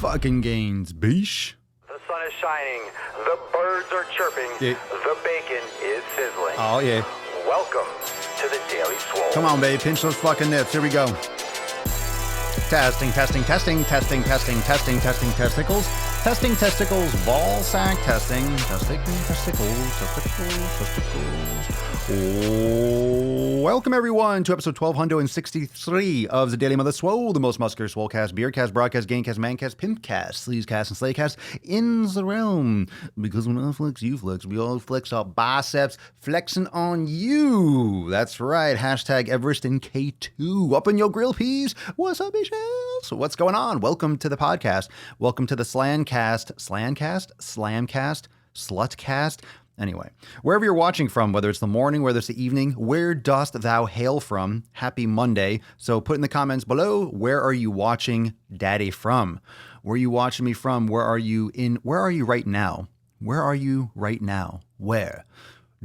fucking gains, beesh. The sun is shining, the birds are chirping, Yeah. the bacon is sizzling. Oh, yeah. Welcome to the Daily Swole. Come on, babe. Pinch those fucking nips. Here we go. Testing, testing, testing, testing, testing, testing, testing, testicles. Testing, testicles, ball sack, testing, testicles. Welcome, everyone, to episode 1263 of the Daily Mother Swole, the most muscular swolecast, beercast, broadcast, gamecast, mancast, pimpcast, sleazecast, and slaycast in the realm. Because when I flex, you flex. We all flex our biceps, flexing on you. That's right. Hashtag Everest in K2. Up in your grill peas. What's up, bitches? So what's going on? Welcome to the podcast. Welcome to the Slamcast, Slutcast. Anyway, wherever you're watching from, whether it's the morning, whether it's the evening, where dost thou hail from? Happy Monday. So put in the comments below, where are you watching Daddy from? Where are you watching me from? Where are you right now? Where are you right now? Where?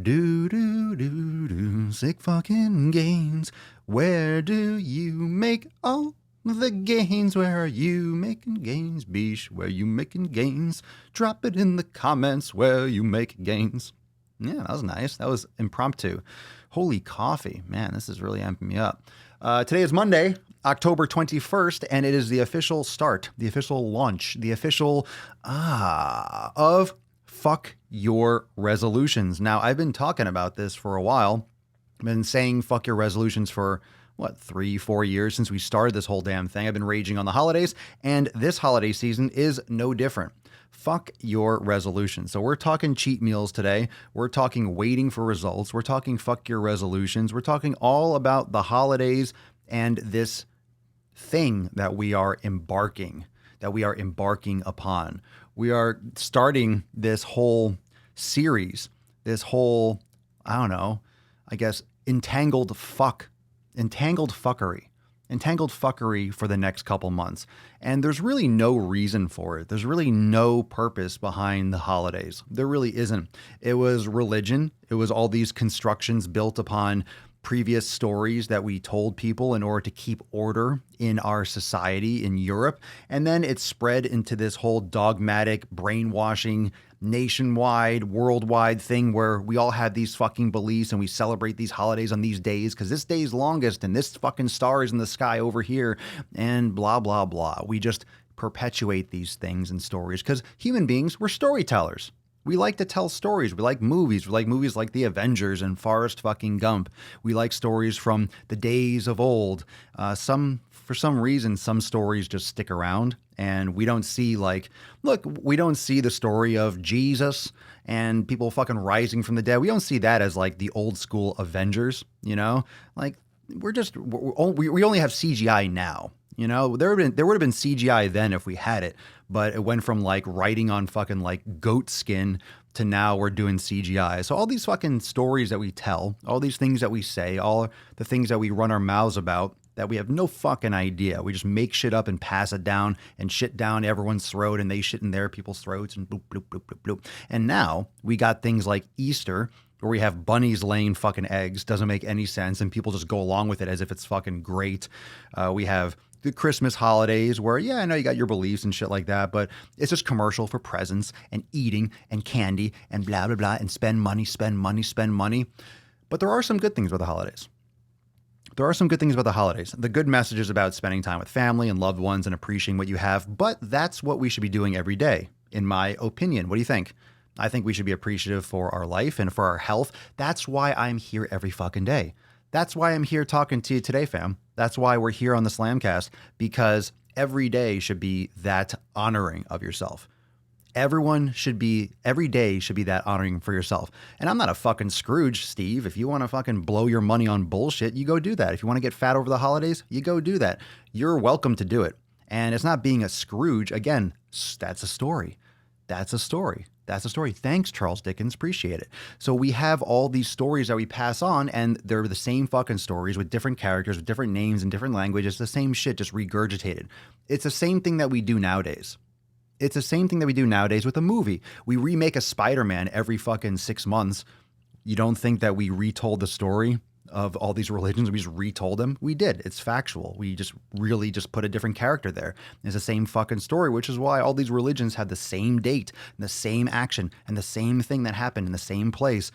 Do, sick fucking gains. Where do you make all the gains? Where are you making gains, beesh? Where you making gains? Drop it in the comments where you make gains. Yeah, that was nice. That was impromptu. Holy coffee. Man, this is really amping me up. Today is Monday, October 21st, and it is the official start, the official launch, the official of fuck your resolutions. Now, I've been talking about this for a while. I've been saying fuck your resolutions for 3-4 years since we started this whole damn thing. I've been raging on the holidays, and this holiday season is no different. Fuck your resolutions. So we're talking cheat meals today. We're talking waiting for results. We're talking fuck your resolutions. We're talking all about the holidays and this thing that we are embarking upon. We are starting this whole series, this whole, entangled fuckery for the next couple months. And there's really no reason for it. There's really no purpose behind the holidays. There really isn't. It was religion. It was all these constructions built upon previous stories that we told people in order to keep order in our society in Europe. And then it spread into this whole dogmatic, brainwashing, nationwide, worldwide thing where we all have these fucking beliefs and we celebrate these holidays on these days because this day's longest and this fucking star is in the sky over here and blah, blah, blah. We just perpetuate these things and stories because human beings, we're storytellers. We like to tell stories. We like movies. We like movies like The Avengers and Forrest fucking Gump. We like stories from the days of old. For some reason, some stories just stick around and we don't see we don't see the story of Jesus and people fucking rising from the dead. We don't see that as like the old school Avengers, you know? Like we only have CGI now. You know, there would have been CGI then if we had it, but it went from like writing on fucking like goat skin to now we're doing CGI. So all these fucking stories that we tell, all these things that we say, all the things that we run our mouths about that we have no fucking idea. We just make shit up and pass it down and shit down everyone's throat and they shit in their people's throats and bloop, bloop, bloop, bloop, bloop. And now we got things like Easter where we have bunnies laying fucking eggs. Doesn't make any sense. And people just go along with it as if it's fucking great. We have the Christmas holidays where, yeah, I know you got your beliefs and shit like that, but it's just commercial for presents and eating and candy and blah, blah, blah, and spend money. But there are some good things about the holidays. The good messages about spending time with family and loved ones and appreciating what you have, but that's what we should be doing every day, in my opinion. What do you think? I think we should be appreciative for our life and for our health. That's why I'm here every fucking day. That's why I'm here talking to you today, fam. That's why we're here on the Slamcast, because every day should be that honoring of yourself. Every day should be that honoring for yourself. And I'm not a fucking Scrooge, Steve. If you want to fucking blow your money on bullshit, you go do that. If you want to get fat over the holidays, you go do that. You're welcome to do it. And it's not being a Scrooge. Again, that's a story. Thanks, Charles Dickens. Appreciate it. So we have all these stories that we pass on, and they're the same fucking stories with different characters, with different names and different languages. The same shit, just regurgitated. It's the same thing that we do nowadays. It's the same thing that we do nowadays with a movie. We remake a Spider-Man every fucking 6 months. You don't think that we retold the story of all these religions. We just retold them. We did. It's factual. We just really just put a different character there. It's the same fucking story, which is why all these religions have the same date and the same action and the same thing that happened in the same place.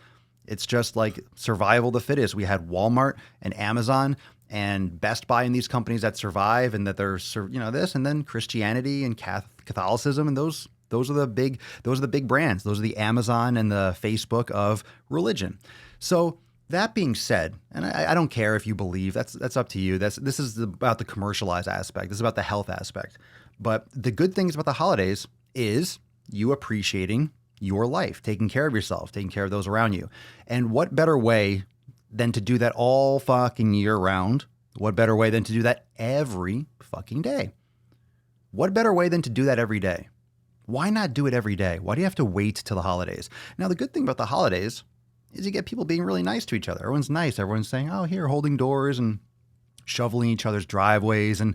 It's just like survival of the fittest. We had Walmart and Amazon and Best Buy and these companies that survive and that they're, this, and then Christianity and Catholicism, and those are the big brands. Those are the Amazon and the Facebook of religion. So that being said, and I don't care if you believe, that's up to you. This is about the commercialized aspect. This is about the health aspect. But the good things about the holidays is you appreciating your life, taking care of yourself, taking care of those around you. And what better way than to do that all fucking year round? What better way than to do that every fucking day? What better way than to do that every day? Why not do it every day? Why do you have to wait till the holidays? Now, the good thing about the holidays is you get people being really nice to each other. Everyone's nice. Everyone's saying, oh, here, holding doors and shoveling each other's driveways and,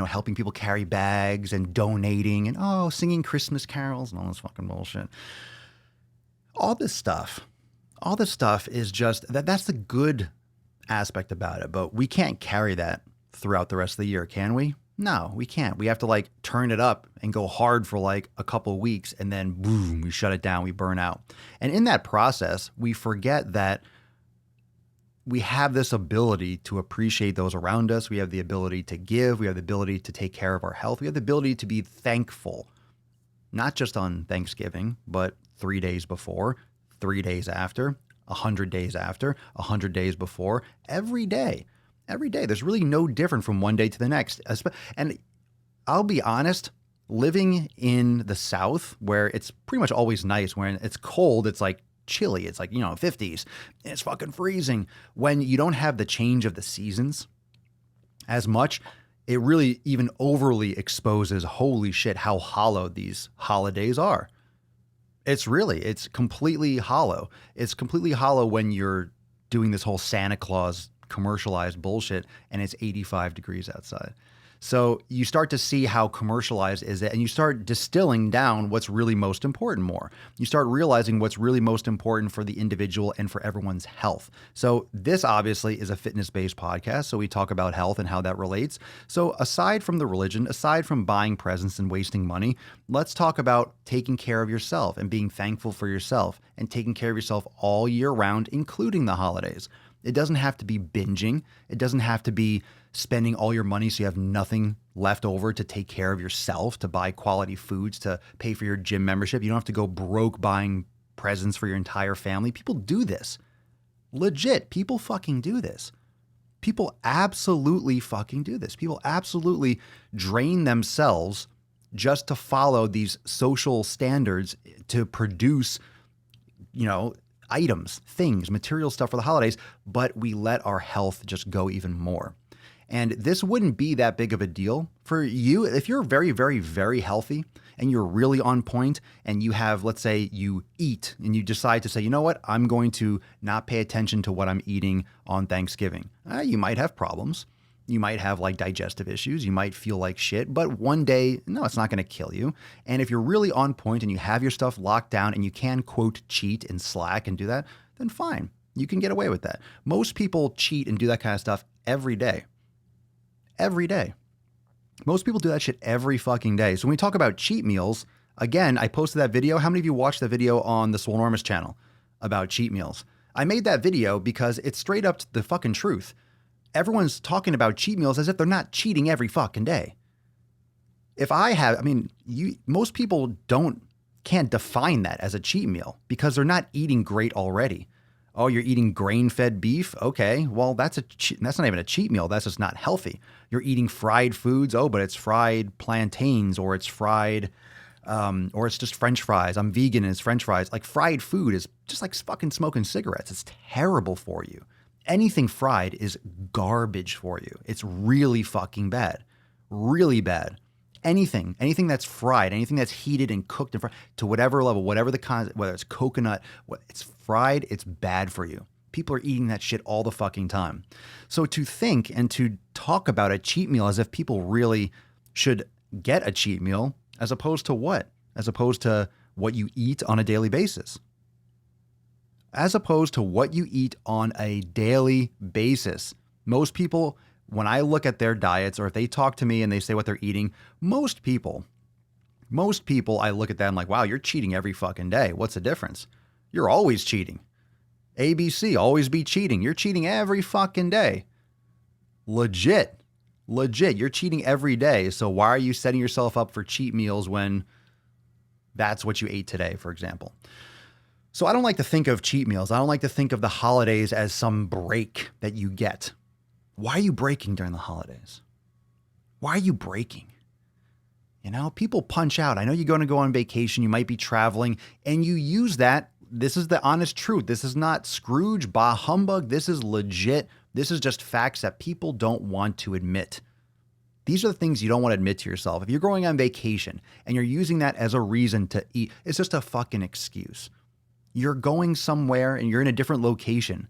helping people carry bags and donating and, singing Christmas carols and all this fucking bullshit. All this stuff is just that's the good aspect about it. But we can't carry that throughout the rest of the year, can we? No, we can't. We have to turn it up and go hard for a couple of weeks, and then boom, we shut it down, we burn out. And in that process, we forget that we have this ability to appreciate those around us. We have the ability to give. We have the ability to take care of our health. We have the ability to be thankful, not just on Thanksgiving, but 3 days before, 3 days after, 100 days after, 100 days before, every day. Every day. There's really no different from one day to the next. And I'll be honest, living in the South where it's pretty much always nice, when it's cold, it's chilly. It's 50s. And it's fucking freezing. When you don't have the change of the seasons as much, it really even overly exposes, holy shit, how hollow these holidays are. It's completely hollow. It's completely hollow when you're doing this whole Santa Claus commercialized bullshit and it's 85 degrees outside. So you start to see how commercialized is it, and you start distilling down what's really most important more. You start realizing what's really most important for the individual and for everyone's health. So this obviously is a fitness-based podcast, so we talk about health and how that relates. So aside from the religion, aside from buying presents and wasting money, let's talk about taking care of yourself and being thankful for yourself and taking care of yourself all year round, including the holidays. It doesn't have to be binging. It doesn't have to be spending all your money so you have nothing left over to take care of yourself, to buy quality foods, to pay for your gym membership. You don't have to go broke buying presents for your entire family. People do this. Legit, people fucking do this. People absolutely fucking do this. People absolutely drain themselves just to follow these social standards to produce, items, things, material stuff for the holidays, but we let our health just go even more. And this wouldn't be that big of a deal for you if you're very, very, very healthy and you're really on point and you have, let's say you eat and you decide to say, you know what, I'm going to not pay attention to what I'm eating on Thanksgiving. You might have problems. You might have digestive issues. You might feel like shit, but one day, no, it's not going to kill you. And if you're really on point and you have your stuff locked down and you can, quote, cheat and slack and do that, then fine. You can get away with that. Most people cheat and do that kind of stuff every day. Every day. Most people do that shit every fucking day. So when we talk about cheat meals, again, I posted that video. How many of you watched the video on the Swoll channel about cheat meals? I made that video because it's straight up the fucking truth. Everyone's talking about cheat meals as if they're not cheating every fucking day. Most people can't define that as a cheat meal because they're not eating great already. Oh, you're eating grain-fed beef? Okay, well, that's not even a cheat meal. That's just not healthy. You're eating fried foods? Oh, but it's fried plantains or it's fried, or it's just French fries. I'm vegan and it's French fries. Fried food is just like fucking smoking cigarettes. It's terrible for you. Anything fried is garbage for you. It's really fucking bad. Really bad. Anything that's fried, anything that's heated and cooked and fried to whatever level, whatever the concept, whether it's coconut, it's fried, it's bad for you. People are eating that shit all the fucking time. So to think and to talk about a cheat meal as if people really should get a cheat meal, as opposed to what? As opposed to what you eat on a daily basis. as opposed to what you eat on a daily basis. Most people, when I look at their diets or if they talk to me and they say what they're eating, most people, I look at them like, wow, you're cheating every fucking day. What's the difference? You're always cheating. ABC, always be cheating. You're cheating every fucking day. Legit. You're cheating every day. So why are you setting yourself up for cheat meals when that's what you ate today, for example? So I don't like to think of cheat meals. I don't like to think of the holidays as some break that you get. Why are you breaking during the holidays? Why are you breaking? You know, people punch out. I know you're going to go on vacation. You might be traveling and you use that. This is the honest truth. This is not Scrooge, bah humbug. This is legit. This is just facts that people don't want to admit. These are the things you don't want to admit to yourself. If you're going on vacation and you're using that as a reason to eat, it's just a fucking excuse. You're going somewhere and you're in a different location.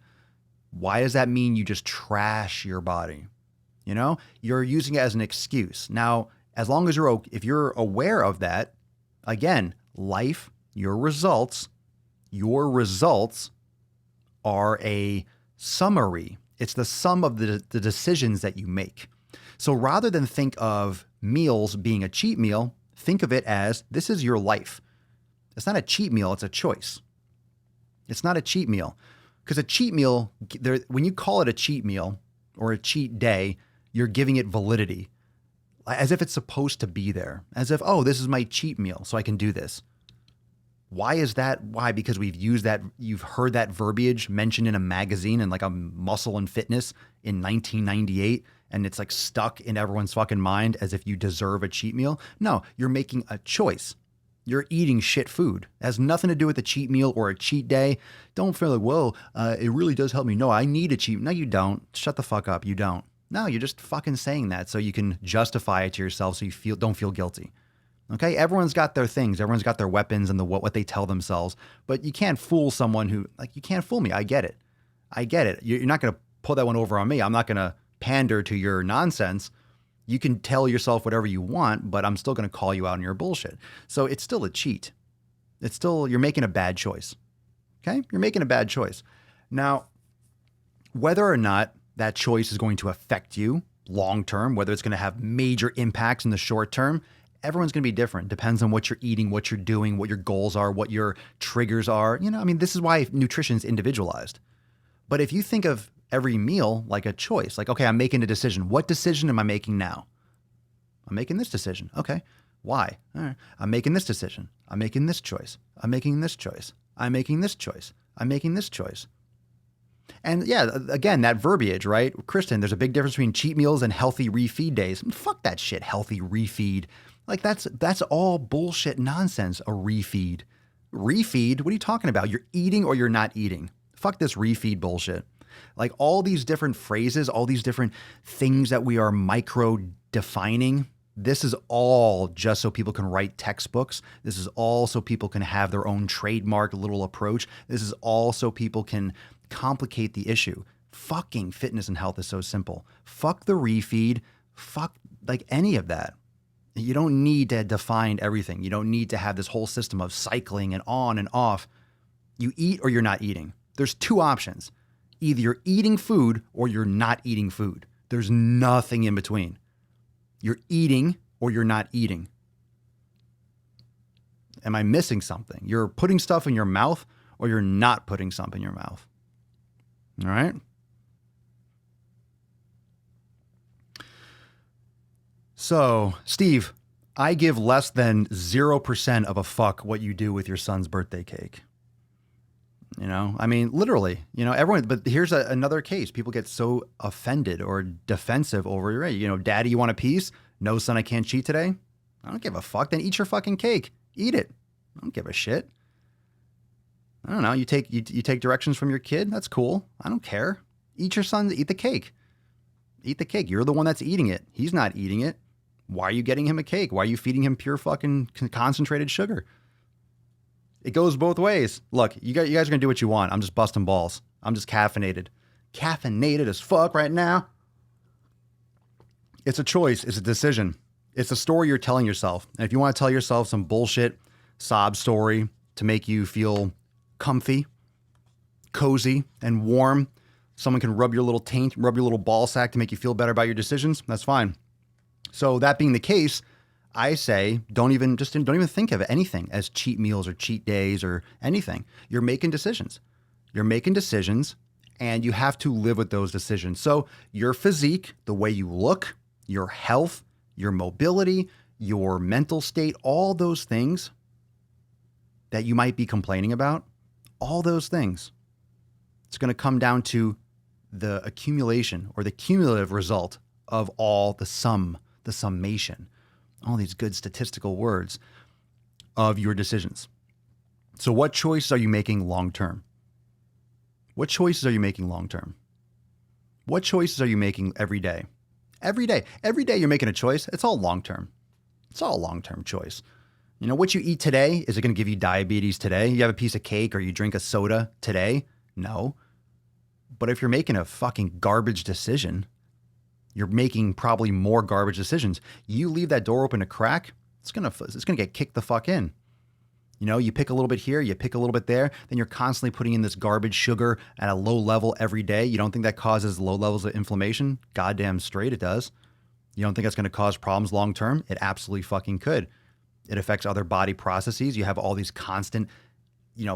Why does that mean you just trash your body? You know, you're using it as an excuse. Now, as long as if you're aware of that, again, life, your results are a summary. It's the sum of the decisions that you make. So rather than think of meals being a cheat meal, think of it as this is your life. It's not a cheat meal, it's a choice. It's not a cheat meal. Because a cheat meal, when you call it a cheat meal or a cheat day, you're giving it validity. As if it's supposed to be there. As if, oh, this is my cheat meal, so I can do this. Why is that? Why? Because we've used that, you've heard that verbiage mentioned in a magazine and like a Muscle and Fitness in 1998, and it's like stuck in everyone's fucking mind as if you deserve a cheat meal. No, you're making a choice. You're eating shit food. It has nothing to do with a cheat meal or a cheat day. Don't feel like, whoa, it really does help me. No, I need a cheat. No, you don't. Shut the fuck up. You don't. No, you're just fucking saying that so you can justify it to yourself so you don't feel guilty. Okay, everyone's got their things. Everyone's got their weapons and what they tell themselves. But you can't fool someone you can't fool me. I get it. You're not going to pull that one over on me. I'm not going to pander to your nonsense. You can tell yourself whatever you want, but I'm still going to call you out on your bullshit. So it's still a cheat. You're making a bad choice. Okay, you're making a bad choice. Now, whether or not that choice is going to affect you long term, whether it's going to have major impacts in the short term, everyone's going to be different. Depends on what you're eating, what you're doing, what your goals are, what your triggers are. You know, I mean, this is why nutrition is individualized. But if you think of every meal like a choice, like, okay, I'm making a decision. What decision am I making now? I'm making this decision. Okay. Why? All right. I'm making this decision. I'm making this choice. I'm making this choice. I'm making this choice. I'm making this choice. And yeah, again, that verbiage, right? Kristen, there's a big difference between cheat meals and healthy refeed days. Fuck that shit, healthy refeed. Like that's all bullshit nonsense, a refeed. Refeed? What are you talking about? You're eating or you're not eating. Fuck this refeed bullshit. Like all these different phrases, all these different things that we are micro defining. This is all just so people can write textbooks. This is all so people can have their own trademark little approach. This is all so people can complicate the issue. Fucking fitness and health is so simple. Fuck the refeed. Fuck like any of that. You don't need to define everything. You don't need to have this whole system of cycling and on and off. You eat or you're not eating. There's two options. Either you're eating food or you're not eating food. There's nothing in between. You're eating or you're not eating. Am I missing something? You're putting stuff in your mouth or you're not putting something in your mouth. All right? So, Steve, I give less than 0% of a fuck what you do with your son's birthday cake. You know, I mean, literally, you know, everyone, but here's another case. People get so offended or defensive over, you know, daddy, you want a piece? No, son, I can't cheat today. I don't give a fuck. Then eat your fucking cake. Eat it. I don't give a shit. I don't know. You take directions from your kid. That's cool. I don't care. Eat your son. Eat the cake. Eat the cake. You're the one that's eating it. He's not eating it. Why are you getting him a cake? Why are you feeding him pure fucking concentrated sugar? It goes both ways. Look, you guys are going to do what you want. I'm just busting balls. I'm just caffeinated. Caffeinated as fuck right now. It's a choice. It's a decision. It's a story you're telling yourself. And if you want to tell yourself some bullshit sob story to make you feel comfy, cozy and warm. Someone can rub your little taint, rub your little ball sack to make you feel better about your decisions. That's fine. So that being the case, I say don't even think of anything as cheat meals or cheat days or anything. You're making decisions. You're making decisions, and you have to live with those decisions. So your physique, the way you look, your health, your mobility, your mental state, all those things that you might be complaining about, all those things, it's going to come down to the accumulation or the cumulative result of all the summation, all these good statistical words of your decisions. So what choices are you making long term? What choices are you making long term? What choices are you making every day? Every day you're making a choice. It's all long term. It's all a long term choice. You know, what you eat today, is it going to give you diabetes today? You have a piece of cake or you drink a soda today? No. But if you're making a fucking garbage decision, you're making probably more garbage decisions. You leave that door open a crack, it's gonna get kicked the fuck in. You know, you pick a little bit here, you pick a little bit there, then you're constantly putting in this garbage sugar at a low level every day. You don't think that causes low levels of inflammation? Goddamn straight it does. You don't think that's going to cause problems long term? It absolutely fucking could. It affects other body processes. You have all these constant,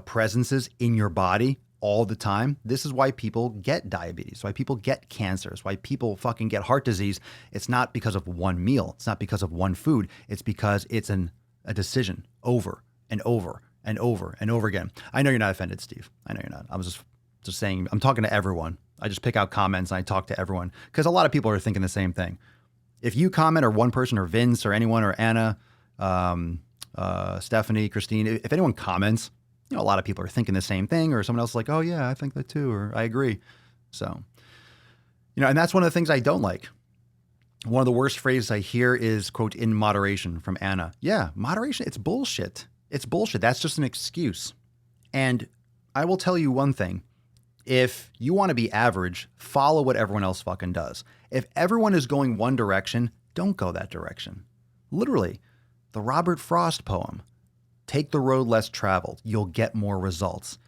presences in your body all the time. This is why people get diabetes, why people get cancers, why people fucking get heart disease. It's not because of one meal. It's not because of one food. It's because it's a decision over and over and over and over again. I know you're not offended, Steve. I know you're not. I was just saying, I'm talking to everyone. I just pick out comments and I talk to everyone because a lot of people are thinking the same thing. If you comment, or one person, or Vince, or anyone, or Anna, Stephanie, Christine, if anyone comments, a lot of people are thinking the same thing, or someone else is like, oh yeah, I think that too, or I agree. So, and that's one of the things I don't like. One of the worst phrases I hear is, quote, in moderation, from Anna. Yeah, moderation, it's bullshit. It's bullshit. That's just an excuse. And I will tell you one thing. If you want to be average, follow what everyone else fucking does. If everyone is going one direction, don't go that direction. Literally, the Robert Frost poem, take the road less traveled, you'll get more results.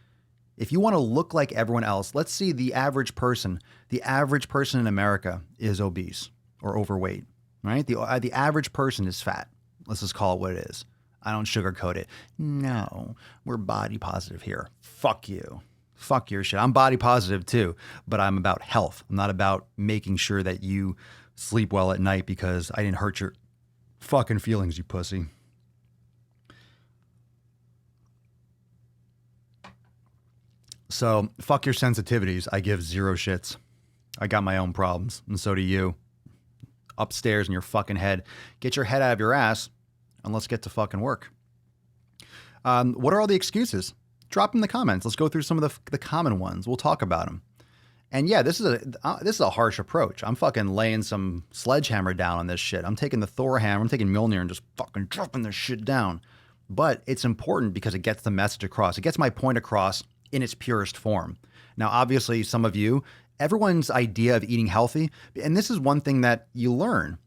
If you want to look like everyone else, let's see the average person. The average person in America is obese or overweight, right? The average person is fat. Let's just call it what it is. I don't sugarcoat it. No, we're body positive here. Fuck you. Fuck your shit. I'm body positive too, but I'm about health. I'm not about making sure that you sleep well at night because I didn't hurt your fucking feelings, you pussy. So fuck your sensitivities. I give zero shits. I got my own problems, and so do you. Upstairs in your fucking head. Get your head out of your ass and let's get to fucking work. What are all the excuses? Drop them in the comments. Let's go through some of the common ones. We'll talk about them. And yeah, this is a harsh approach. I'm fucking laying some sledgehammer down on this shit. I'm taking the Thor hammer, I'm taking Mjolnir and just fucking dropping this shit down. But it's important because it gets the message across. It gets my point across in its purest form. Now, obviously, some of you, everyone's idea of eating healthy, and this is one thing that you learn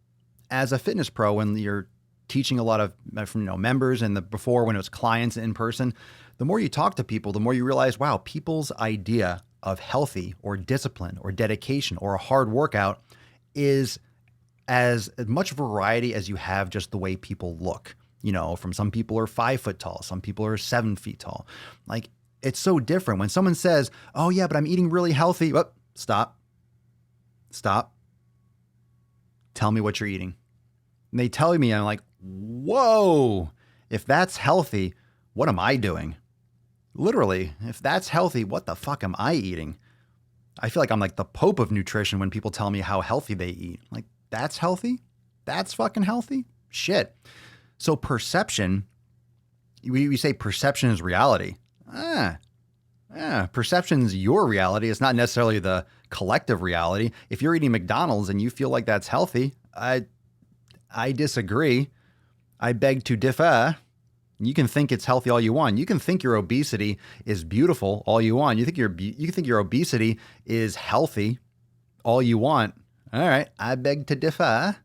as a fitness pro when you're teaching a lot of members, and before when it was clients in person. The more you talk to people, the more you realize, wow, people's idea of healthy or discipline or dedication or a hard workout is as much variety as you have just the way people look. From some people are 5 foot tall, some people are 7 feet tall. Like, it's so different. When someone says, oh yeah, but I'm eating really healthy. Oh, stop. Tell me what you're eating. And they tell me, I'm like, whoa, if that's healthy, what am I doing? Literally, if that's healthy, what the fuck am I eating? I feel like I'm like the Pope of nutrition when people tell me how healthy they eat. Like, that's healthy? That's fucking healthy? Shit. So perception, we say perception is reality. Perception's your reality. It's not necessarily the collective reality. If you're eating McDonald's and you feel like that's healthy, I disagree. I beg to differ. You can think it's healthy all you want. You can think your obesity is beautiful all you want. You think your obesity is healthy all you want. All right, I beg to differ.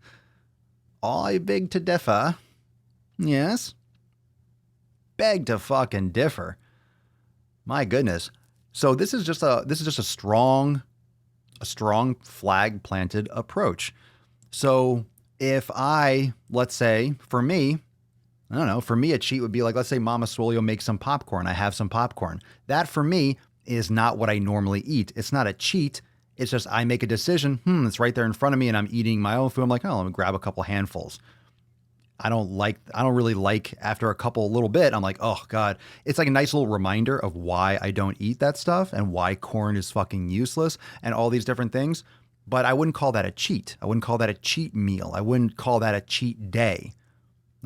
I beg to differ. Yes. Beg to fucking differ. My goodness. So this is just a strong flag planted approach. So if let's say for me, I don't know, for me a cheat would be like, let's say Mama Swole makes some popcorn. I have some popcorn. That for me is not what I normally eat. It's not a cheat. It's just I make a decision. It's right there in front of me and I'm eating my own food. I'm like, oh, let me grab a couple handfuls. I don't really like after a couple little bit, I'm like, oh God. It's like a nice little reminder of why I don't eat that stuff and why corn is fucking useless and all these different things. But I wouldn't call that a cheat. I wouldn't call that a cheat meal. I wouldn't call that a cheat day.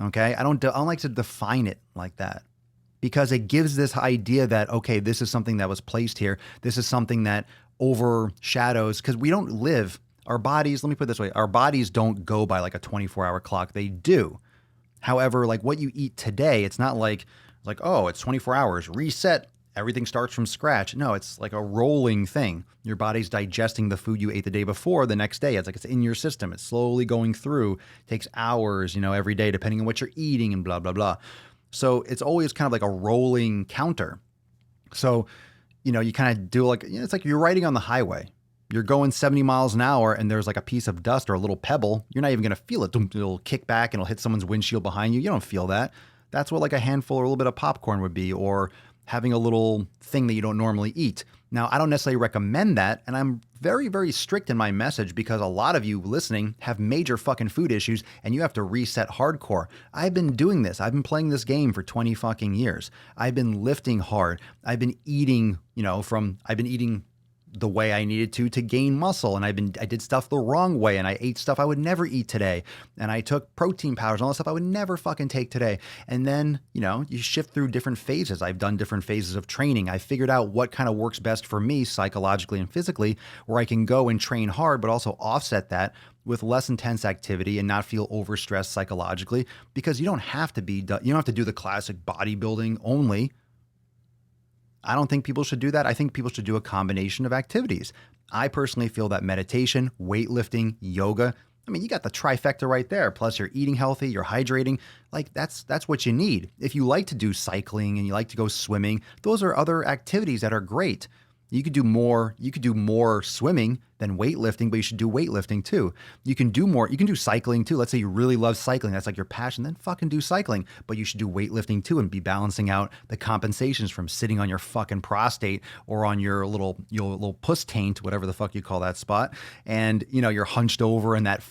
Okay. I don't like to define it like that because it gives this idea that, okay, this is something that was placed here. This is something that overshadows because we don't live our bodies. Let me put it this way. Our bodies don't go by like a 24-hour clock. They do. However, like what you eat today, it's not like, oh, it's 24 hours, reset, everything starts from scratch. No, it's like a rolling thing. Your body's digesting the food you ate the day before the next day. It's like it's in your system. It's slowly going through. It takes hours, every day, depending on what you're eating and blah, blah, blah. So it's always kind of like a rolling counter. So, you kind of do like, it's like you're riding on the highway. You're going 70 miles an hour and there's like a piece of dust or a little pebble. You're not even going to feel it. It'll kick back and it'll hit someone's windshield behind you. You don't feel that. That's what like a handful or a little bit of popcorn would be, or having a little thing that you don't normally eat. Now, I don't necessarily recommend that. And I'm very, very strict in my message because a lot of you listening have major fucking food issues and you have to reset hardcore. I've been doing this. I've been playing this game for 20 fucking years. I've been lifting hard. I've been eating, I've been eating the way I needed to gain muscle. And I did stuff the wrong way. And I ate stuff I would never eat today. And I took protein powders and all that stuff I would never fucking take today. And then, you shift through different phases. I've done different phases of training. I figured out what kind of works best for me psychologically and physically, where I can go and train hard, but also offset that with less intense activity and not feel overstressed psychologically, because you don't have to do the classic bodybuilding only. I don't think people should do that. I think people should do a combination of activities. I personally feel that meditation, weightlifting, yoga, you got the trifecta right there. Plus you're eating healthy, you're hydrating. Like that's what you need. If you like to do cycling and you like to go swimming, those are other activities that are great. You could do more swimming than weightlifting, but you should do weightlifting too. You can do cycling too. Let's say you really love cycling. That's like your passion, then fucking do cycling. But you should do weightlifting too and be balancing out the compensations from sitting on your fucking prostate or on your little puss taint, whatever the fuck you call that spot. And, you're hunched over in that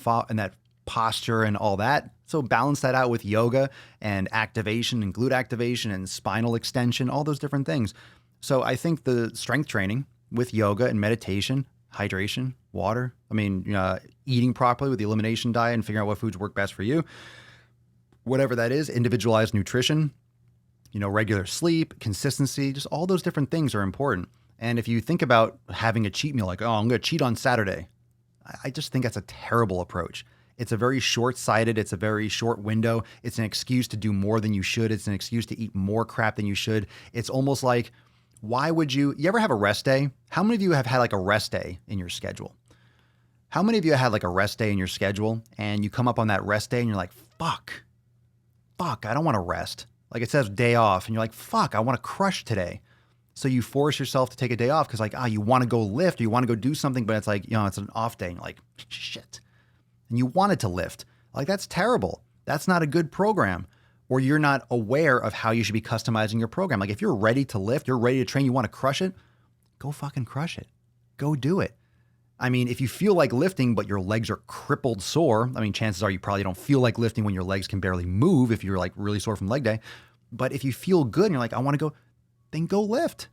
posture and all that. So balance that out with yoga and activation and glute activation and spinal extension, all those different things. So I think the strength training with yoga and meditation, hydration, water, eating properly with the elimination diet and figuring out what foods work best for you, whatever that is, individualized nutrition, regular sleep, consistency, just all those different things are important. And if you think about having a cheat meal, like, oh, I'm going to cheat on Saturday, I just think that's a terrible approach. It's a very short-sighted. It's a very short window. It's an excuse to do more than you should. It's an excuse to eat more crap than you should. It's almost like, why would you ever have a rest day? How many of you have had like a rest day in your schedule? How many of you had like a rest day in your schedule and you come up on that rest day and you're like, fuck, I don't want to rest. Like it says day off and you're like, fuck, I want to crush today. So you force yourself to take a day off because you want to go lift or you want to go do something, but it's like, it's an off day and you're like, shit. And you wanted to lift. Like that's terrible. That's not a good program. Or you're not aware of how you should be customizing your program. Like if you're ready to lift, you're ready to train, you want to crush it, go fucking crush it. Go do it. If you feel like lifting, but your legs are crippled sore, chances are you probably don't feel like lifting when your legs can barely move if you're like really sore from leg day. But if you feel good and you're like, I want to go, then go lift.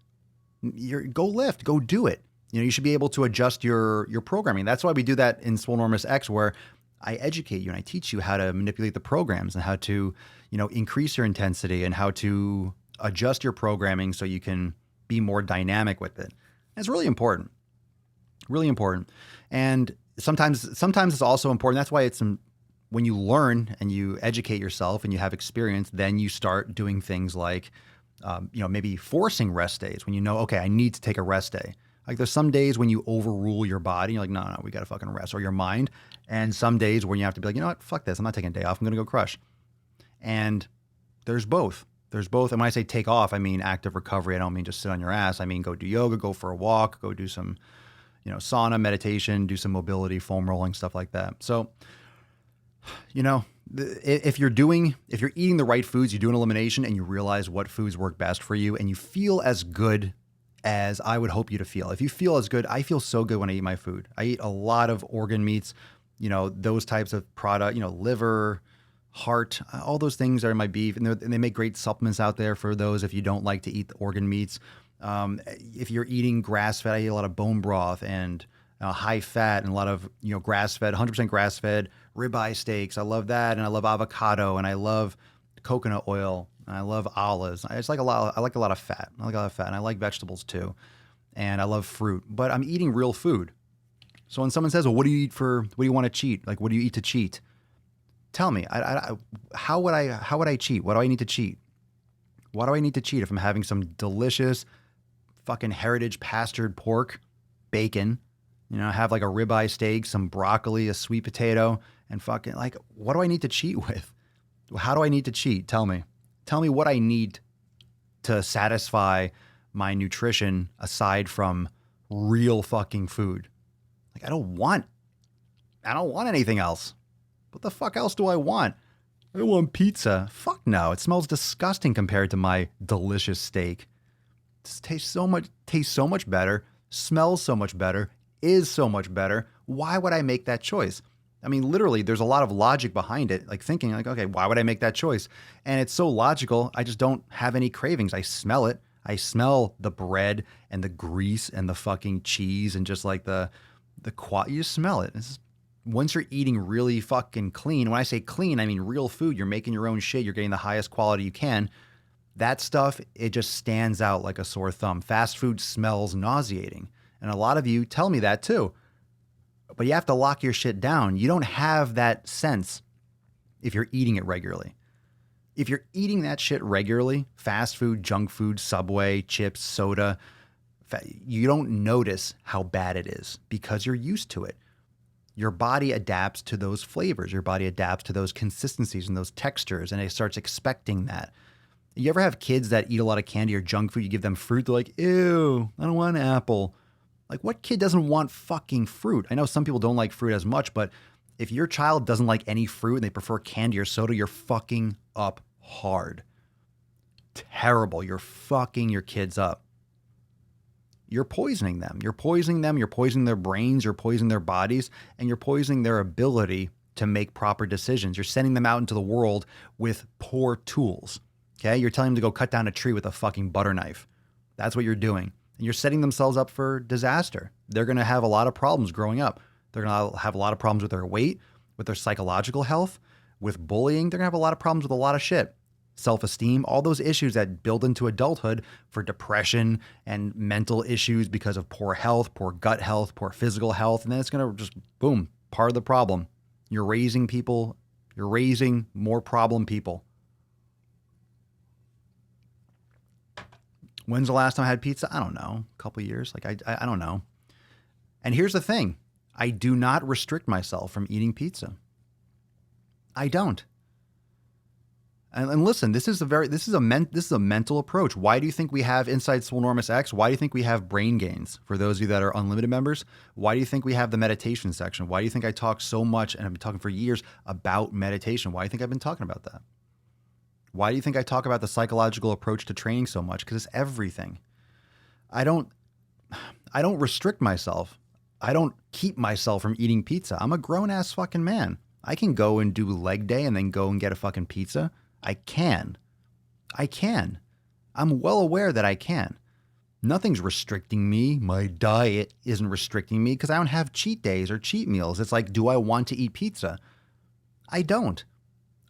Go do it. You should be able to adjust your programming. That's why we do that in Swoll Enormous X, where I educate you and I teach you how to manipulate the programs and how to, increase your intensity and how to adjust your programming so you can be more dynamic with it. And it's really important, really important. And sometimes it's also important. That's why it's when you learn and you educate yourself and you have experience, then you start doing things like, maybe forcing rest days when okay, I need to take a rest day. Like there's some days when you overrule your body. You're like, no, we got to fucking rest, or your mind. And some days when you have to be like, you know what, fuck this. I'm not taking a day off. I'm going to go crush. And there's both. There's both. And when I say take off, I mean active recovery. I don't mean just sit on your ass. I mean go do yoga, go for a walk, go do some, sauna, meditation, do some mobility, foam rolling, stuff like that. So, if you're eating the right foods, you do an elimination and you realize what foods work best for you and you feel as good as I would hope you to feel. If you feel as good, I feel so good when I eat my food. I eat a lot of organ meats, those types of product, liver, heart, all those things are in my beef. And they make great supplements out there for those if you don't like to eat the organ meats. If you're eating grass fed, I eat a lot of bone broth and high fat and a lot of, grass fed, 100% grass fed ribeye steaks. I love that. And I love avocado and I love coconut oil. And I love olives. I like a lot of fat. And I like vegetables too. And I love fruit, but I'm eating real food. So when someone says, well, what do you want to cheat? Like, what do you eat to cheat? Tell me, how would I cheat? What do I need to cheat? Why do I need to cheat if I'm having some delicious fucking heritage pastured pork, bacon, have like a ribeye steak, some broccoli, a sweet potato, and fucking like, what do I need to cheat with? How do I need to cheat? Tell me what I need to satisfy my nutrition aside from real fucking food. Like, I don't want anything else. What the fuck else do I want? I don't want pizza. Fuck no. It smells disgusting compared to my delicious steak. It tastes so much better, smells so much better, is so much better. Why would I make that choice? I mean, literally, there's a lot of logic behind it, like thinking like, okay, why would I make that choice? And it's so logical. I just don't have any cravings. I smell it. I smell the bread and the grease and the fucking cheese and just like you just smell it. Once you're eating really fucking clean, when I say clean, I mean real food. You're making your own shit. You're getting the highest quality you can. That stuff, it just stands out like a sore thumb. Fast food smells nauseating. And a lot of you tell me that too. But you have to lock your shit down. You don't have that sense if you're eating it regularly. If you're eating that shit regularly, fast food, junk food, Subway, chips, soda, you don't notice how bad it is because you're used to it. Your body adapts to those flavors. Your body adapts to those consistencies and those textures, and it starts expecting that. You ever have kids that eat a lot of candy or junk food? You give them fruit, they're like, ew, I don't want an apple. Like, what kid doesn't want fucking fruit? I know some people don't like fruit as much, but if your child doesn't like any fruit and they prefer candy or soda, you're fucking up hard. Terrible. You're fucking your kids up. You're poisoning them. You're poisoning their brains, you're poisoning their bodies, and you're poisoning their ability to make proper decisions. You're sending them out into the world with poor tools. Okay? You're telling them to go cut down a tree with a fucking butter knife. That's what you're doing. And you're setting themselves up for disaster. They're going to have a lot of problems growing up. They're going to have a lot of problems with their weight, with their psychological health, with bullying. They're going to have a lot of problems with a lot of shit. Self-esteem, all those issues that build into adulthood for depression and mental issues because of poor health, poor gut health, poor physical health. And then it's going to just, boom, part of the problem. You're raising more problem people. When's the last time I had pizza? I don't know. A couple of years. Like, I don't know. And here's the thing. I do not restrict myself from eating pizza. I don't. And listen, this is a mental approach. Why do you think we have Inside Swoll Enormous X? Why do you think we have Brain Gains for those of you that are unlimited members? Why do you think we have the meditation section? Why do you think I talk so much, and I've been talking for years about meditation? Why do you think I've been talking about that? Why do you think I talk about the psychological approach to training so much? Because it's everything. I don't restrict myself. I don't keep myself from eating pizza. I'm a grown ass fucking man. I can go and do leg day and then go and get a fucking pizza. I can. I'm well aware that I can. Nothing's restricting me. My diet isn't restricting me because I don't have cheat days or cheat meals. It's like, do I want to eat pizza? I don't.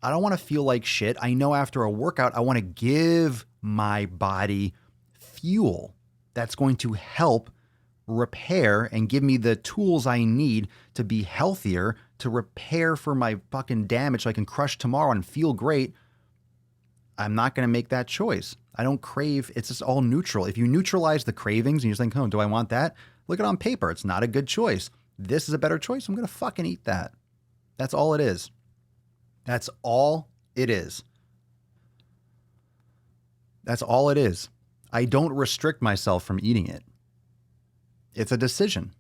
I don't want to feel like shit. I know after a workout, I want to give my body fuel that's going to help repair and give me the tools I need to be healthier, to repair for my fucking damage so I can crush tomorrow and feel great. I'm not going to make that choice. I don't crave. It's just all neutral. If you neutralize the cravings and you just think, oh, do I want that? Look at it on paper. It's not a good choice. This is a better choice. I'm going to fucking eat that. That's all it is. That's all it is. That's all it is. I don't restrict myself from eating it. It's a decision.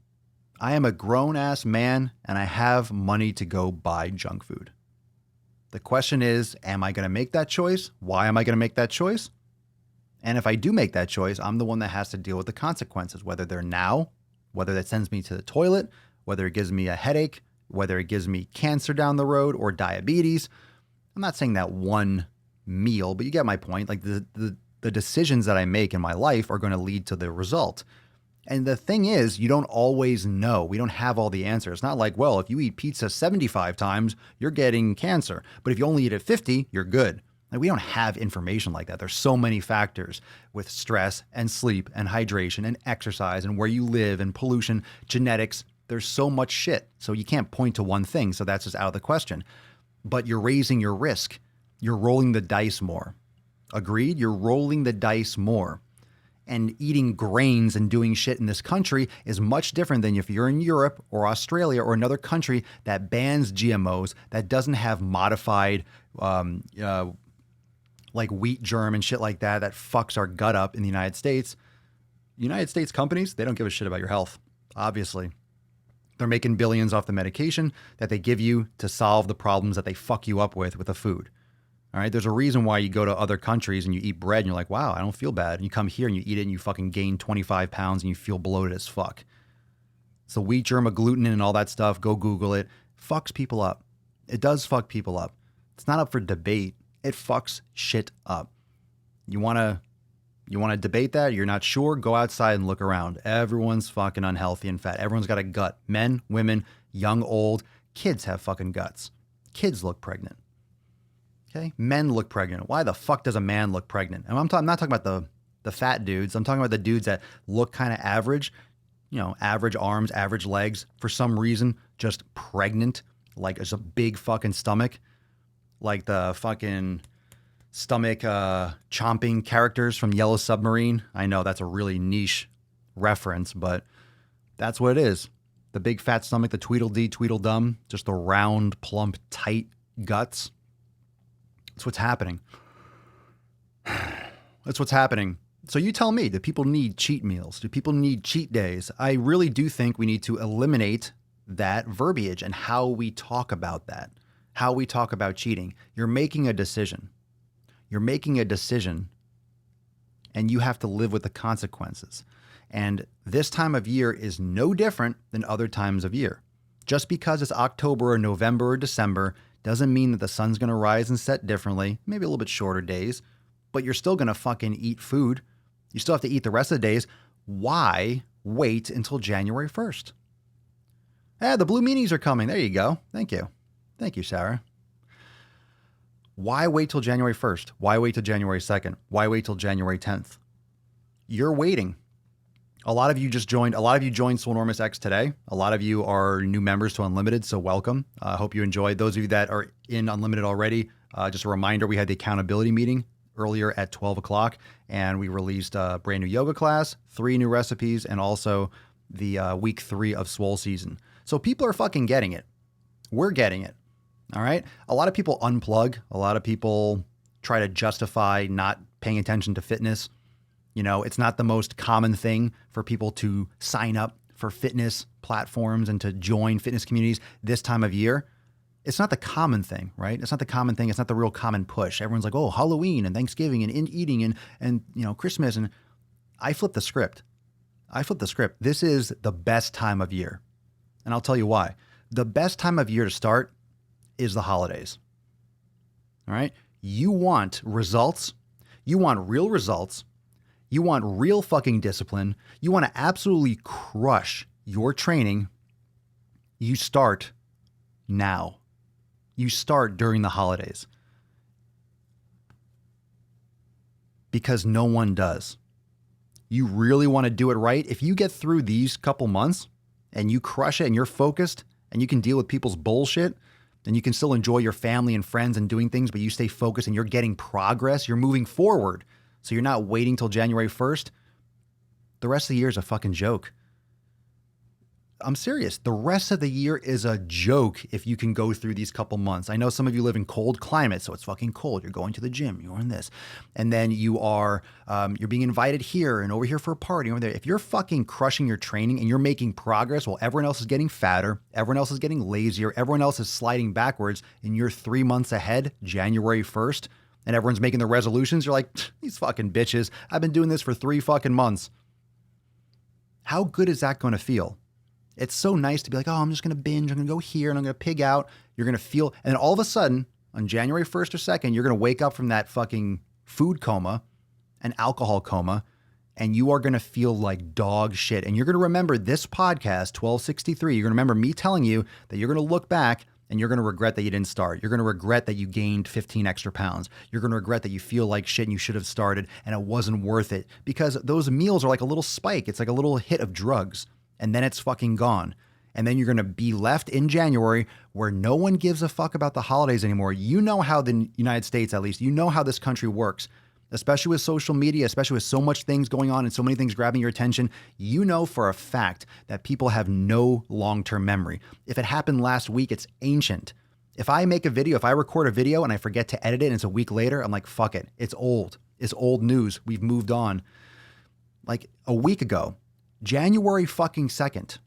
I am a grown ass man and I have money to go buy junk food. The question is, am I going to make that choice? Why am I going to make that choice? And if I do make that choice, I'm the one that has to deal with the consequences, whether they're now, whether that sends me to the toilet, whether it gives me a headache, whether it gives me cancer down the road or diabetes. I'm not saying that one meal, but you get my point. Like the decisions that I make in my life are going to lead to the result. And the thing is, you don't always know. We don't have all the answers. It's not like, well, if you eat pizza 75 times, you're getting cancer. But if you only eat it 50, you're good. Like, we don't have information like that. There's so many factors with stress and sleep and hydration and exercise and where you live and pollution, genetics. There's so much shit. So you can't point to one thing. So that's just out of the question. But you're raising your risk. You're rolling the dice more. Agreed? You're rolling the dice more. And eating grains and doing shit in this country is much different than if you're in Europe or Australia or another country that bans GMOs, that doesn't have modified like wheat germ and shit like that, that fucks our gut up in the United States. United States companies, they don't give a shit about your health, obviously. They're making billions off the medication that they give you to solve the problems that they fuck you up with the food. All right. There's a reason why you go to other countries and you eat bread and you're like, wow, I don't feel bad. And you come here and you eat it and you fucking gain 25 pounds and you feel bloated as fuck. So wheat germ, gluten and all that stuff, go Google it. Fucks people up. It does fuck people up. It's not up for debate. It fucks shit up. You want to debate that? You're not sure? Go outside and look around. Everyone's fucking unhealthy and fat. Everyone's got a gut. Men, women, young, old. Kids have fucking guts. Kids look pregnant. Okay, men look pregnant. Why the fuck does a man look pregnant? And I'm not talking about the fat dudes. I'm talking about the dudes that look kind of average, average arms, average legs. For some reason, just pregnant, like it's a big fucking stomach, like the fucking stomach chomping characters from Yellow Submarine. I know that's a really niche reference, but that's what it is. The big fat stomach, the Tweedledee, Tweedledum, just the round, plump, tight guts. That's what's happening. That's what's happening. So you tell me, do people need cheat meals? Do people need cheat days? I really do think we need to eliminate that verbiage and how we talk about that, how we talk about cheating. You're making a decision. You're making a decision, and you have to live with the consequences. And this time of year is no different than other times of year. Just because it's October or November or December doesn't mean that the sun's going to rise and set differently, maybe a little bit shorter days, but you're still going to fucking eat food. You still have to eat the rest of the days. Why wait until January 1st? The blue meanies are coming. There you go. Thank you. Thank you, Sarah. Why wait till January 1st? Why wait till January 2nd? Why wait till January 10th? You're waiting. A lot of you joined Swoll X today. A lot of you are new members to Unlimited, so welcome. I hope you enjoyed. Those of you that are in Unlimited already, just a reminder, we had the accountability meeting earlier at 12 o'clock, and we released a brand new yoga class, 3 new recipes, and also the week 3 of Swole season. So people are fucking getting it. We're getting it. All right? A lot of people unplug. A lot of people try to justify not paying attention to fitness. It's not the most common thing for people to sign up for fitness platforms and to join fitness communities this time of year. It's not the common thing, right? It's not the common thing. It's not the real common push. Everyone's like, oh, Halloween and Thanksgiving and eating and Christmas. And I flip the script. This is the best time of year. And I'll tell you why. The best time of year to start is the holidays. All right? You want results. You want real results. You want real fucking discipline. You want to absolutely crush your training. You start now. You start during the holidays. Because no one does. You really want to do it right. If you get through these couple months and you crush it and you're focused and you can deal with people's bullshit, then you can still enjoy your family and friends and doing things, but you stay focused and you're getting progress. You're moving forward. So you're not waiting till January 1st. The rest of the year is a fucking joke. I'm serious. The rest of the year is a joke if you can go through these couple months. I know some of you live in cold climates, so it's fucking cold. You're going to the gym, you're in this. And then you're being invited here and over here for a party over there. If you're fucking crushing your training and you're making progress while everyone else is getting fatter, everyone else is getting lazier, everyone else is sliding backwards, and you're 3 months ahead, January 1st, and everyone's making the resolutions, you're like, these fucking bitches, I've been doing this for 3 fucking months. How good is that going to feel? It's so nice to be like, oh, I'm just going to binge. I'm going to go here and I'm going to pig out. You're going to feel, and then all of a sudden on January 1st or 2nd, you're going to wake up from that fucking food coma and alcohol coma, and you are going to feel like dog shit. And you're going to remember this podcast, 1263. You're going to remember me telling you that you're going to look back and you're going to regret that you didn't start. You're going to regret that you gained 15 extra pounds. You're going to regret that you feel like shit and you should have started and it wasn't worth it, because those meals are like a little spike. It's like a little hit of drugs and then it's fucking gone. And then you're going to be left in January where no one gives a fuck about the holidays anymore. You know how the United States, at least, you know how this country works, especially with social media, especially with so much things going on and so many things grabbing your attention. You know for a fact that people have no long-term memory. If it happened last week, it's ancient. If I make a video, if I record a video and I forget to edit it and it's a week later, I'm like, fuck it. It's old. It's old news. We've moved on. Like a week ago, January fucking 2nd,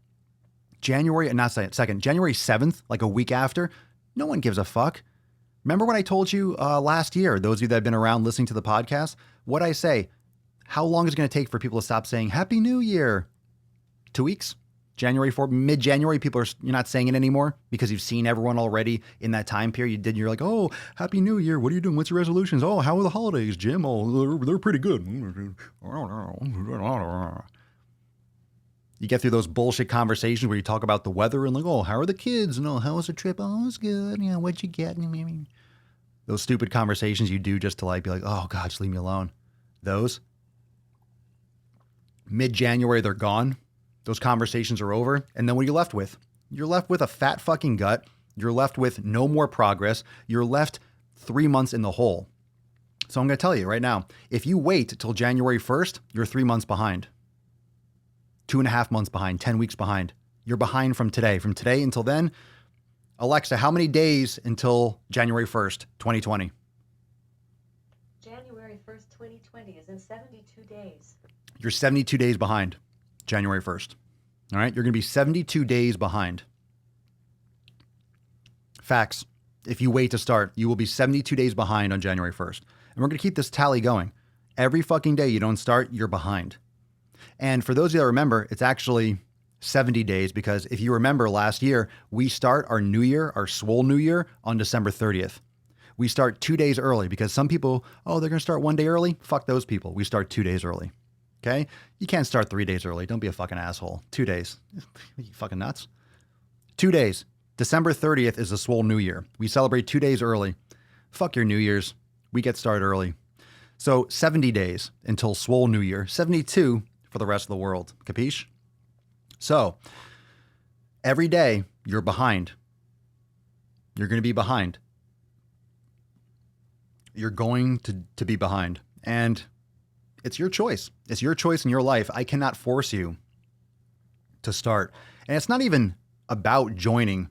January 7th, like a week after, no one gives a fuck. Remember when I told you last year, those of you that have been around listening to the podcast, what I say, how long is it going to take for people to stop saying Happy New Year? 2 weeks? January 4th, mid-January, you're not saying it anymore because you've seen everyone already in that time period. You're like, oh, Happy New Year. What are you doing? What's your resolutions? Oh, how are the holidays, Jim? Oh, they're pretty good. You get through those bullshit conversations where you talk about the weather and like, oh, how are the kids? And oh, how was the trip? Oh, it's good. You know, what'd you get? Those stupid conversations you do just to like be like, oh God, just leave me alone. Those mid-January, they're gone. Those conversations are over. And then what are you left with? You're left with a fat fucking gut. You're left with no more progress. You're left 3 months in the hole. So I'm going to tell you right now, if you wait till January 1st, you're 3 months behind. 2.5 months behind, 10 weeks behind. You're behind from today. From today until then, Alexa, how many days until January 1st, 2020? January 1st, 2020 is in 72 days. You're 72 days behind January 1st. All right? You're going to be 72 days behind. Facts. If you wait to start, you will be 72 days behind on January 1st. And we're going to keep this tally going. Every fucking day you don't start, you're behind. And for those of you that remember, it's actually 70 days because if you remember last year, we start our new year, our Swoll New Year on December 30th. We start 2 days early because some people, oh, they're going to start 1 day early. Fuck those people. We start 2 days early. Okay? You can't start 3 days early. Don't be a fucking asshole. 2 days. You fucking nuts. 2 days. December 30th is the Swoll New Year. We celebrate 2 days early. Fuck your New Year's. We get started early. So 70 days until Swoll New Year. 72 for the rest of the world. Capiche? So every day you're behind. You're going to be behind. You're going to be behind. And it's your choice. It's your choice in your life. I cannot force you to start. And it's not even about joining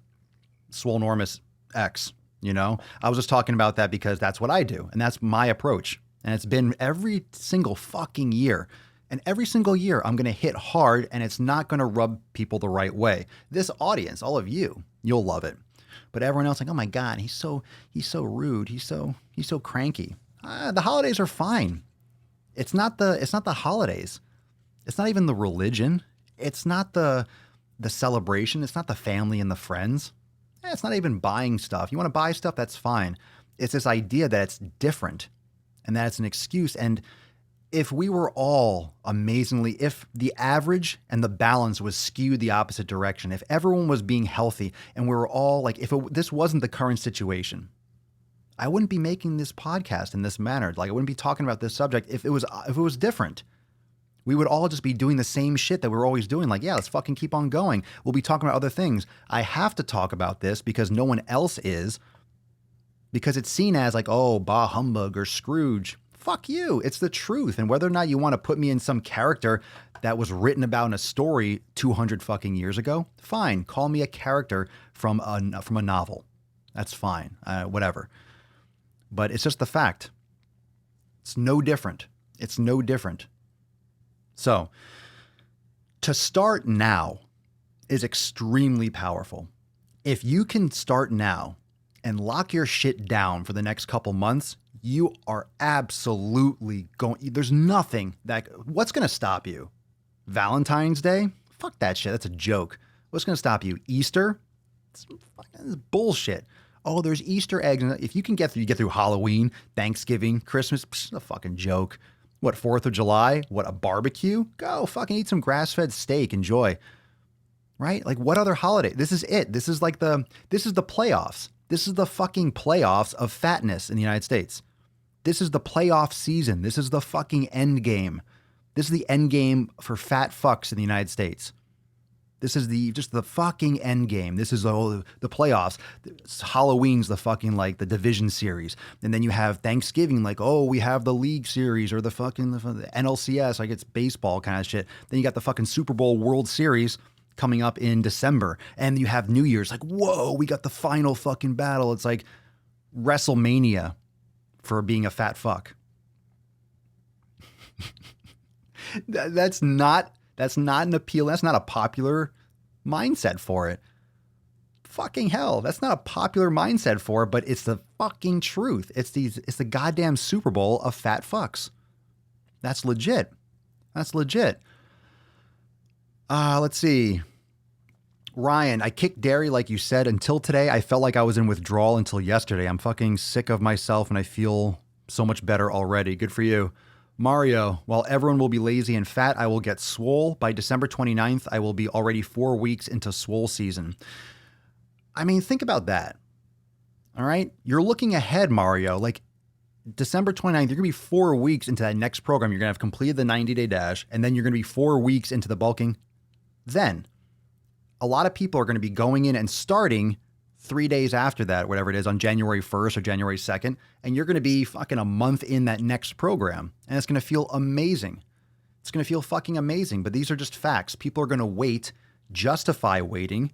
Swollnormous X, you know? I was just talking about that because that's what I do. And that's my approach. And it's been every single fucking year. And every single year, I'm going to hit hard and it's not going to rub people the right way. This audience, all of you, you'll love it. But everyone else like, oh my God, he's so rude. He's so cranky. The holidays are fine. It's not the holidays. It's not even the religion. It's not the celebration. It's not the family and the friends. It's not even buying stuff. You want to buy stuff, that's fine. It's this idea that it's different and that it's an excuse. And if we were all if the average and the balance was skewed the opposite direction, if everyone was being healthy and we were all like, this wasn't the current situation, I wouldn't be making this podcast in this manner. Like I wouldn't be talking about this subject if it was different. We would all just be doing the same shit that we're always doing. Like, yeah, let's fucking keep on going. We'll be talking about other things. I have to talk about this because no one else is, because it's seen as like, oh, bah humbug or Scrooge. fuck you. It's the truth. And whether or not you want to put me in some character that was written about in a story 200 fucking years ago, fine. Call me a character from a novel. That's fine. Whatever. But it's just the fact. It's no different. It's no different. So, to start now is extremely powerful. If you can start now and lock your shit down for the next couple months, you are absolutely going. There's nothing what's going to stop you? Valentine's Day? Fuck that shit. That's a joke. What's going to stop you? Easter? It's bullshit. Oh, there's Easter eggs. If you can get through Halloween, Thanksgiving, Christmas, a fucking joke. What, 4th of July? What, a barbecue? Go fucking eat some grass-fed steak. Enjoy. Right? Like, what other holiday? This is it. This is the playoffs. This is the fucking playoffs of fatness in the United States. This is the playoff season. This is the fucking endgame. This is the endgame for fat fucks in the United States. This is just the fucking endgame. This is the playoffs. Halloween's the fucking like the division series. And then you have Thanksgiving, like, oh, we have the league series or the NLCS, like it's baseball kind of shit. Then you got the fucking Super Bowl World Series coming up in December. And you have New Year's, like, whoa, we got the final fucking battle. It's like WrestleMania for being a fat fuck. That's not an appeal. That's not a popular mindset for it. Fucking hell. That's not a popular mindset for it, but it's the fucking truth. It's the goddamn Super Bowl of fat fucks. That's legit. That's legit. Let's see. Ryan, I kicked dairy like you said. Until today, I felt like I was in withdrawal until yesterday. I'm fucking sick of myself and I feel so much better already. Good for you. Mario, while everyone will be lazy and fat, I will get swole. By December 29th, I will be already 4 weeks into swole season. I mean, think about that. All right? You're looking ahead, Mario. Like, December 29th, you're going to be 4 weeks into that next program. You're going to have completed the 90-day dash, and then you're going to be 4 weeks into the bulking. Then, a lot of people are going to be going in and starting 3 days after that, whatever it is, on January 1st or January 2nd, and you're going to be fucking a month in that next program, and it's going to feel amazing. It's going to feel fucking amazing, but these are just facts. People are going to wait, justify waiting,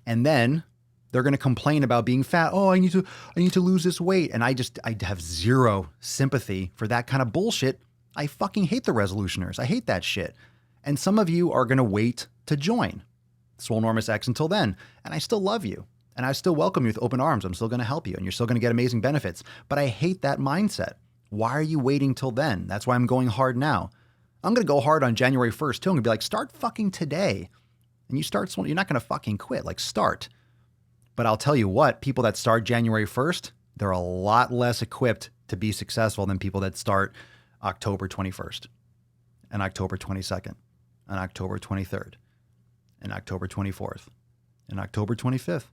and then they're going to complain about being fat. Oh, I need to lose this weight. And I have zero sympathy for that kind of bullshit. I fucking hate the resolutioners. I hate that shit. And some of you are going to wait to join Swoll Enormous X until then. And I still love you. And I still welcome you with open arms. I'm still going to help you and you're still going to get amazing benefits. But I hate that mindset. Why are you waiting till then? That's why I'm going hard now. I'm going to go hard on January 1st too. I'm going to be like, start fucking today. And you start, you're not going to fucking quit. Like, start. But I'll tell you what, people that start January 1st, they're a lot less equipped to be successful than people that start October 21st and October 22nd and October 23rd and October 24th and October 25th.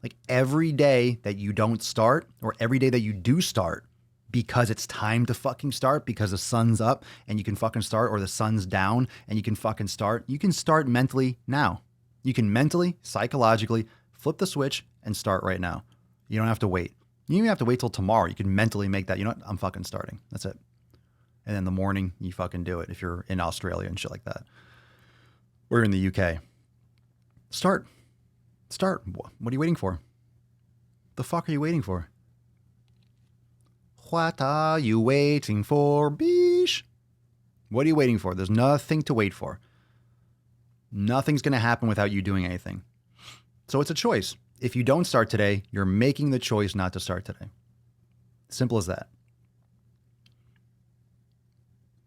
Like, every day that you don't start, or every day that you do start because it's time to fucking start, because the sun's up and you can fucking start, or the sun's down and you can fucking start, you can start mentally now. You can mentally, psychologically flip the switch and start right now. You don't have to wait. You don't even have to wait till tomorrow. You can mentally make that, you know what, I'm fucking starting. That's it. And in the morning, you fucking do it if you're in Australia and shit like that. We're in the UK. Start. What are you waiting for? The fuck are you waiting for? What are you waiting for, bish? What are you waiting for? There's nothing to wait for. Nothing's going to happen without you doing anything. So it's a choice. If you don't start today, you're making the choice not to start today. Simple as that.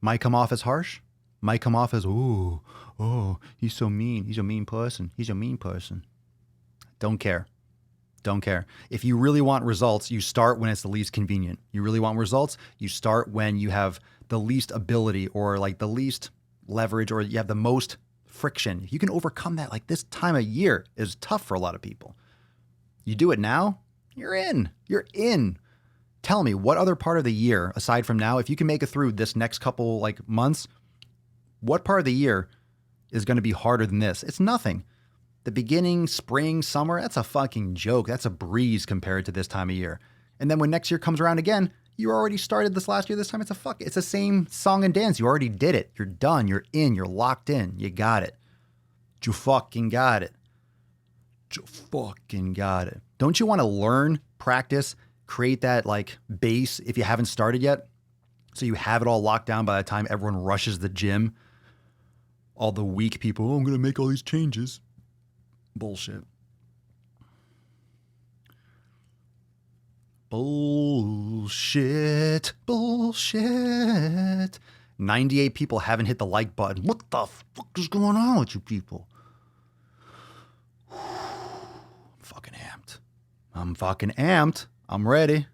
Might come off as harsh. Might come off as, oh, he's so mean. He's a mean person. He's a mean person. Don't care. Don't care. If you really want results, you start when it's the least convenient. You really want results, you start when you have the least ability, or like the least leverage, or you have the most friction. If you can overcome that, like, this time of year is tough for a lot of people. You do it now, you're in. You're in. Tell me, what other part of the year, aside from now, if you can make it through this next couple like months, what part of the year is going to be harder than this? It's nothing. The beginning, spring, summer, that's a fucking joke. That's a breeze compared to this time of year. And then when next year comes around again, You already started this last year. This time it's it's the same song and dance. You already did it. You're done. You're in. You're locked in. You got it. You fucking got it. You fucking got it. Don't you want to learn, practice, create that like base if you haven't started yet? So you have it all locked down by the time everyone rushes the gym. All the weak people, oh, I'm going to make all these changes. Bullshit. Bullshit. Bullshit. 98 people haven't hit the like button. What the fuck is going on with you people? I'm fucking amped. I'm ready.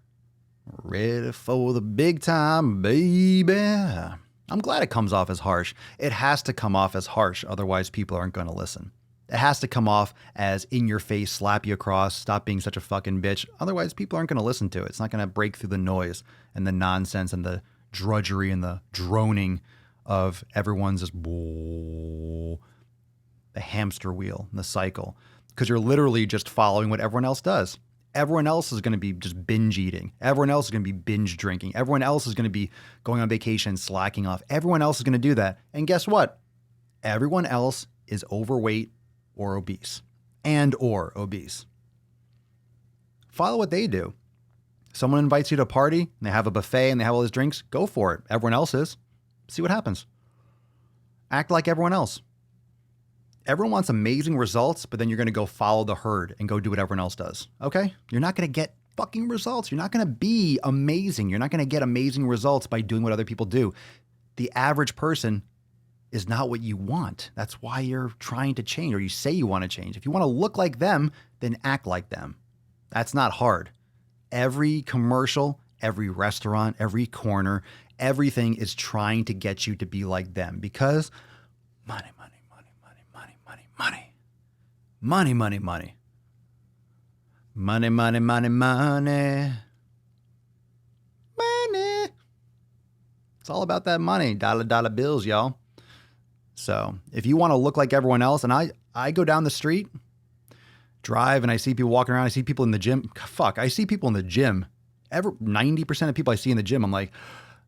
Ready for the big time, baby. I'm glad it comes off as harsh. It has to come off as harsh, otherwise people aren't going to listen. It has to come off as in your face, slap you across, stop being such a fucking bitch. Otherwise people aren't going to listen to it. It's not going to break through the noise and the nonsense and the drudgery and the droning of everyone's just the hamster wheel, the cycle. Because you're literally just following what everyone else does. Everyone else is going to be just binge eating. Everyone else is going to be binge drinking. Everyone else is going to be going on vacation, slacking off. Everyone else is going to do that. And guess what? Everyone else is overweight or obese or obese. Follow what they do. Someone invites you to a party and they have a buffet and they have all these drinks. Go for it. Everyone else is. See what happens. Act like everyone else. Everyone wants amazing results, but then you're going to go follow the herd and go do what everyone else does. Okay? You're not going to get fucking results. You're not going to be amazing. You're not going to get amazing results by doing what other people do. The average person is not what you want. That's why you're trying to change, or you say you want to change. If you want to look like them, then act like them. That's not hard. Every commercial, every restaurant, every corner, everything is trying to get you to be like them because money. Money. Money. It's all about that money. Dollar bills, y'all. So if you want to look like everyone else, and I go down the street, drive, and I see people walking around, I see people in the gym. Fuck, I see people in the gym. 90% of people I see in the gym, I'm like,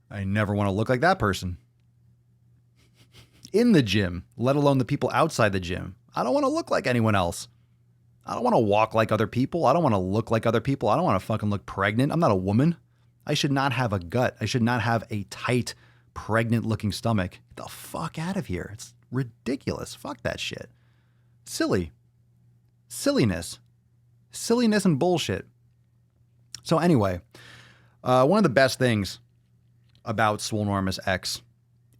I never want to look like that person. In the gym, let alone the people outside the gym. I don't want to look like anyone else. I don't want to walk like other people. I don't want to look like other people. I don't want to fucking look pregnant. I'm not a woman. I should not have a gut. I should not have a tight, pregnant looking stomach. Get the fuck out of here. It's ridiculous. Fuck that shit. Silly. Silliness and bullshit. So anyway, one of the best things about Swoll X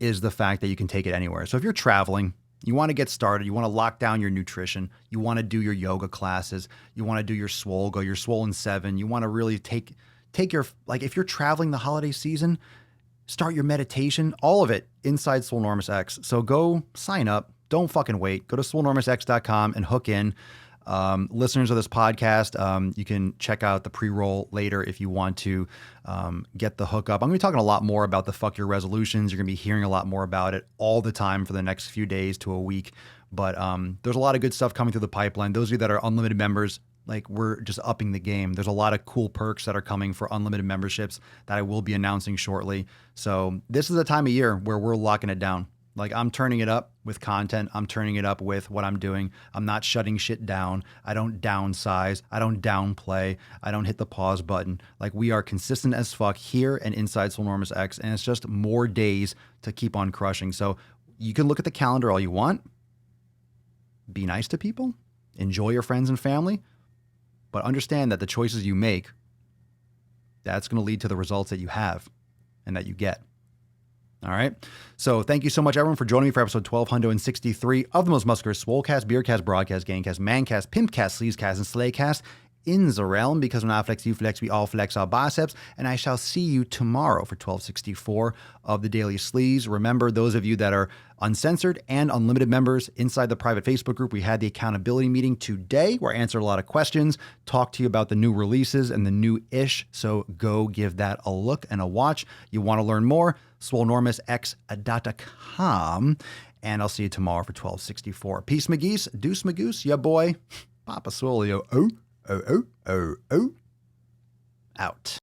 is the fact that you can take it anywhere. So if you're traveling, you want to get started, you want to lock down your nutrition, you want to do your yoga classes, you want to do your Swole, go your Swole in 7, you want to really take your, like if you're traveling the holiday season, start your meditation, all of it inside Swoll X. So go sign up. Don't fucking wait. Go to swollnormousx.com and hook in. Listeners of this podcast, you can check out the pre-roll later if you want to get the hookup. I'm going to be talking a lot more about the fuck your resolutions. You're going to be hearing a lot more about it all the time for the next few days to a week. But there's a lot of good stuff coming through the pipeline. Those of you that are unlimited members, like we're just upping the game. There's a lot of cool perks that are coming for unlimited memberships that I will be announcing shortly. So this is the time of year where we're locking it down. Like I'm turning it up with content. I'm turning it up with what I'm doing. I'm not shutting shit down. I don't downsize. I don't downplay. I don't hit the pause button. Like we are consistent as fuck here and inside Swoll X, and it's just more days to keep on crushing. So you can look at the calendar all you want. Be nice to people. Enjoy your friends and family. But understand that the choices you make, that's going to lead to the results that you have and that you get. All right. So thank you so much, everyone, for joining me for episode 1263 of the most muscular Swolecast, Beercast, Broadcast, Gangcast, Mancast, Pimpcast, Sleazecast, and Slaycast in the realm, because when I flex, you flex, we all flex our biceps. And I shall see you tomorrow for 1264 of the Daily Sleaze. Remember, those of you that are uncensored and unlimited members inside the private Facebook group, we had the accountability meeting today where I answered a lot of questions, talked to you about the new releases and the new ish. So go give that a look and a watch. You want to learn more? swollnormousx.com. And I'll see you tomorrow for 1264. Peace, McGeese. Deuce, Magoose. Ya boy. Papa Swole. Out.